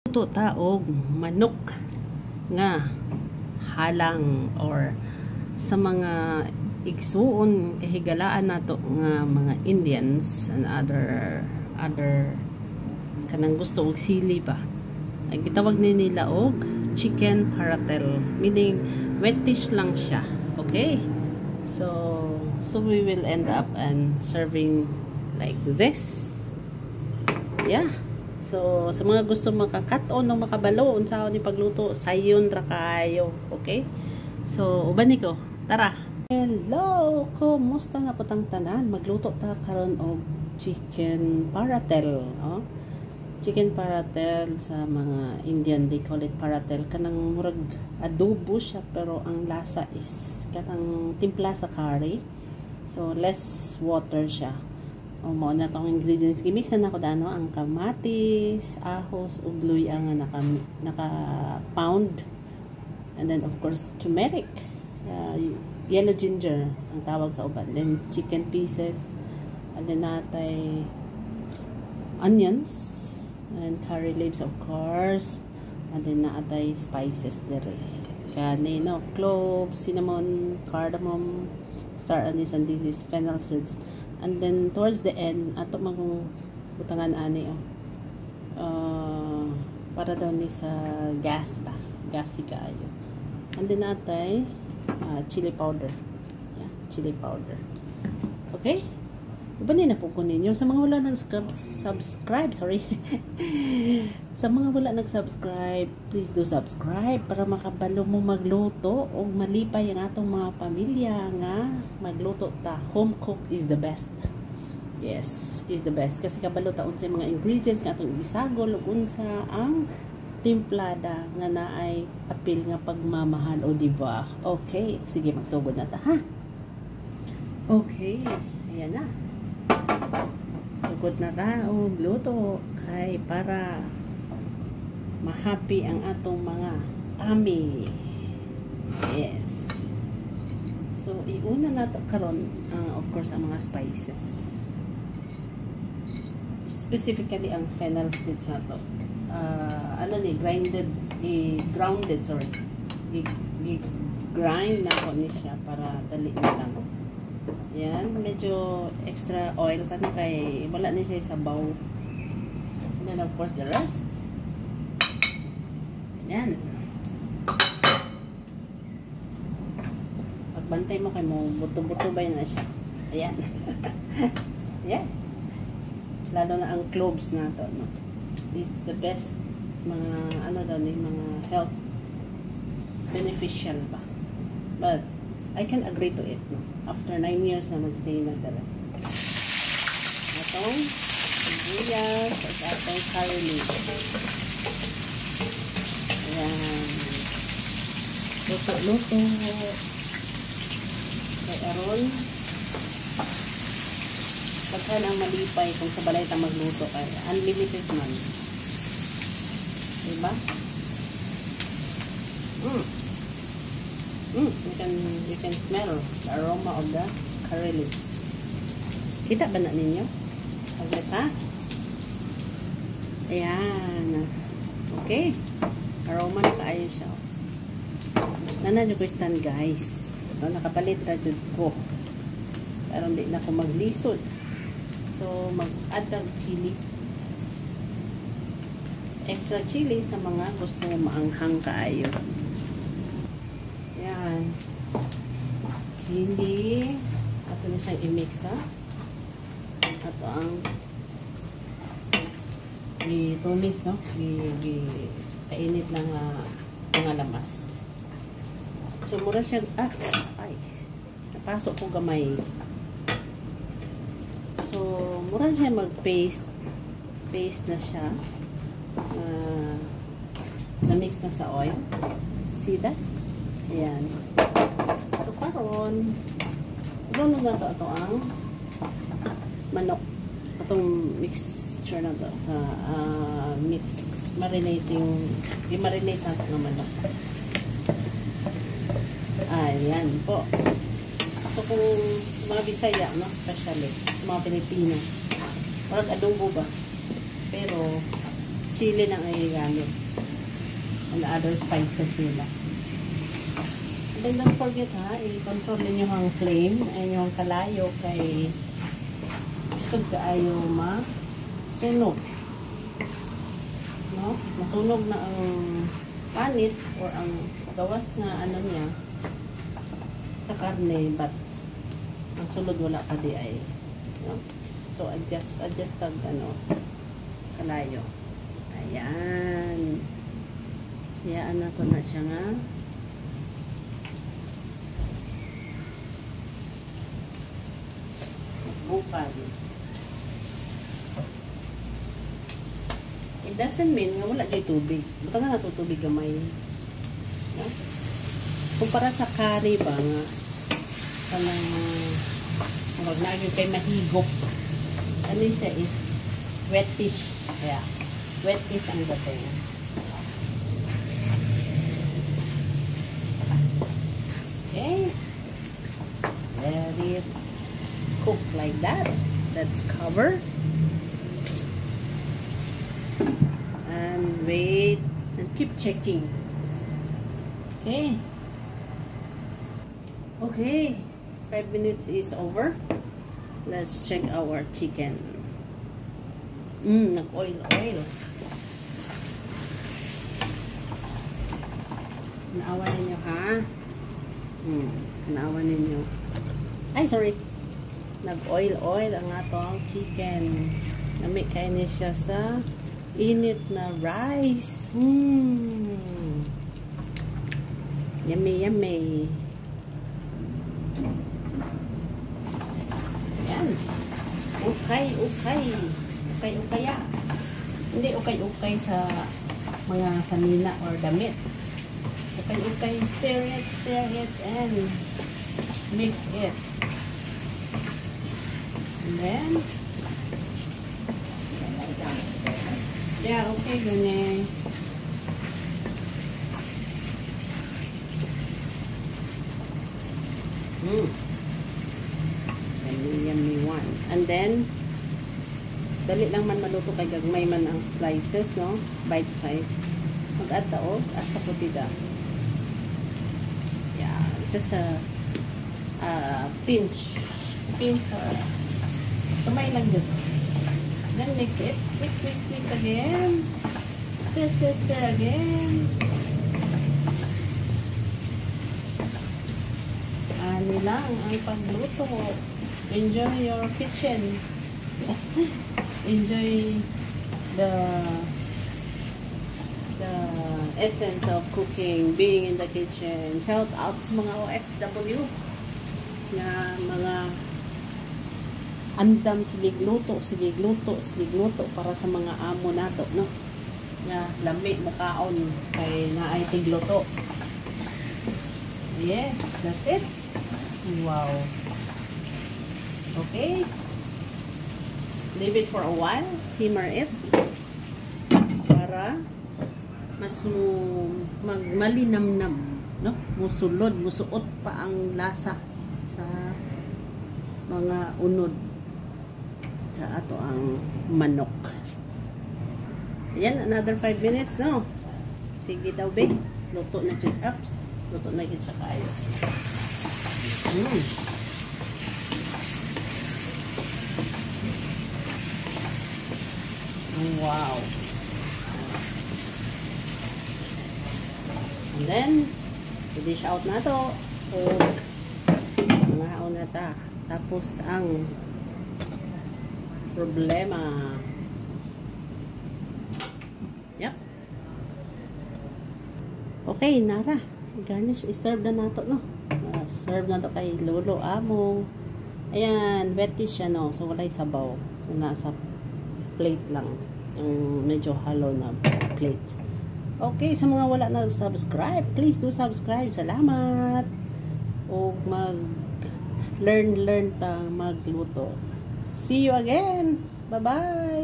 Luto ta og manok nga halang or sa mga igsuon kahigalaan nato nga mga Indians and other kanang gusto og sili ba. Ang gitawag ni nila og chicken paratel, meaning wet dish lang siya. Okay? So we will end up and serving like this. Yeah. So, sa mga gusto makakaton o makabalo, unsa ni pagluto, sayon ra kaayo. Okay? So, uban ko. Tara. Hello! Kumusta na po tang tanan? Magluto ta karon og chicken paratel. Oh? Chicken paratel sa mga Indian, they call it paratel. Kanang murag adobo siya, pero ang lasa is kanang timpla sa curry. So, less water siya. O mo na tong ingredients gimix na nako dano ang kamatis, ahos ug luya nga naka pound, and then of course turmeric, yellow ginger ang tawag sa uban, then chicken pieces, and then natay onions and curry leaves of course, and then natay spices dire kanino cloves, cinnamon, cardamom, star anise, and this is fennel seeds. And then towards the end ato magong butangan ani para daw ni sa gas ba, gassy kaayo. And then natay chili powder. Yeah, chili powder. Okay? Ubanin na po ko ninyo sa mga wala nag-subscribe, sorry. Sa mga wala nag-subscribe, please do subscribe para makabalo mo magluto o malipay ang atong mga pamilya nga magluto ta. Home cook is the best. Yes, is the best kasi kabalo ta unsa mga ingredients nga atong isagol ug unsa ang timplada nga naay apil nga pagmamahal o diba. Okay, sige magsugod na ta ha. Okay, ayan na. Sugod na ta og luto kay para ma-happy ang atong mga tummy. Yes. So iuna nato karon of course ang mga spices. Specifically ang fennel seeds nato. Grounded, sorry. Grind na ko ni siya para dali na lang. Yan, medyo extra oil ka na kay wala na siya sa bowl. And then of course the rest. Yan. Pagbantay mo kay mo, buto-buto ba yun na siya. Ayan. Yan. Lalo na ang cloves na to, no? This is the best mga ano daw ni mga health beneficial ba. But I can agree to it, no? After 9 years na magstay na dala. Atong sibuyas at atong curry leaves. Ayan. Luto-luto. Kay aron pagkan ang malipay kung sa balay ta magluto kay unlimited man. Diba? You can smell the aroma of the curry leaves. Kita ba na ninyo? Okay pa? Ayan. Okay. Aroma na kaayo siya. Nanadyo ko stand guys. Nakapalit na dyan ko. Pero hindi na ako maglisod. So, mag-add ng chili. Extra chili sa mga gusto maanghang kaayo. Yan. Chili. Ato na siyang i-mix ha. Ato ang i-tumis, no? I-kainit ng mga lamas. So, mura siyang ay, napasok ko gamay. So, mura siya mag-paste. Paste na siya. Na-mix na sa oil. See that? Ayan. So, karon gano'n na ito ang manok. Itong mixture na ito sa i-marinate natin ng manok. Ayan po. So, kung mga Bisaya, no? Especially, mga Pilipino. Parang adobo ba? Pero, chili lang ay gamit. And other spices nila. And then don't forget ha, i-control ninyo ang flame ay yung kalayo kay sud kaayo masunog. No? Masunog na ang panit or ang gawas nga ano niya sa karne, but ang sulod wala pa di ay, no? So adjust tag ano kalayo. Ayan. Hayaan na ko na siya nga. Bukal. It doesn't mean nga wala dyan tubig. Baka nga natutubig gamay. Yeah? Kumpara sa curry ba nga, parang huwag na yun kay mahigop. Ano siya is wetish. Yeah. Wetish ang dating. Okay. Let it cook like that. Let's cover. And wait. And keep checking. Okay. Okay. 5 minutes is over. Let's check our chicken. Nag-oil. Naawa ninyo ha? Naawa ninyo. Ay, sorry. Nag-oil ang atong chicken. Nami kayo niya siya sa init na rice. Yummy. Yan. Ukay-ukaya. Hindi ukay-ukay sa mga sanina or damit. Ukay-ukay. Stir it, and mix it. And then, yeah, okay, ganyan. Yummy one. And then, dali lang man maluto kay gagmay man ang slices, no? Bite size. Mag-add taog, asa putida. Yeah, just a pinch. Kamay lang dito. Then mix it. Mix again. Stir again. Ani lang ang pagluto. Enjoy your kitchen. Enjoy the essence of cooking, being in the kitchen. Shout out sa mga OFW na mga andam sige gluto para sa mga amo nato, no? Nga lami mukaon kay naay tigluto. Yes, that's it. Wow. Okay. Leave it for a while. Simmer it. Para mas malinamnam, no? Musuot pa ang lasa sa mga unod sa ato ang manok. Ayan, another 5 minutes, no? Sige daw, be. Luto na siya. Ups. Luto na siya kayo. Wow. And then, i-dish out na to. O, mga na ta. Tapos, ang problema. Yep. Okay, nara. Garnish, i-serve na nato, no? Serve na to kay Lolo Amo. Ayan, wetty siya, no? So, walay sabaw. Nasa plate lang. Yung medyo hollow na plate. Okay, sa mga wala nag-subscribe, please do subscribe. Salamat. O learn ta magluto. See you again. Bye-bye.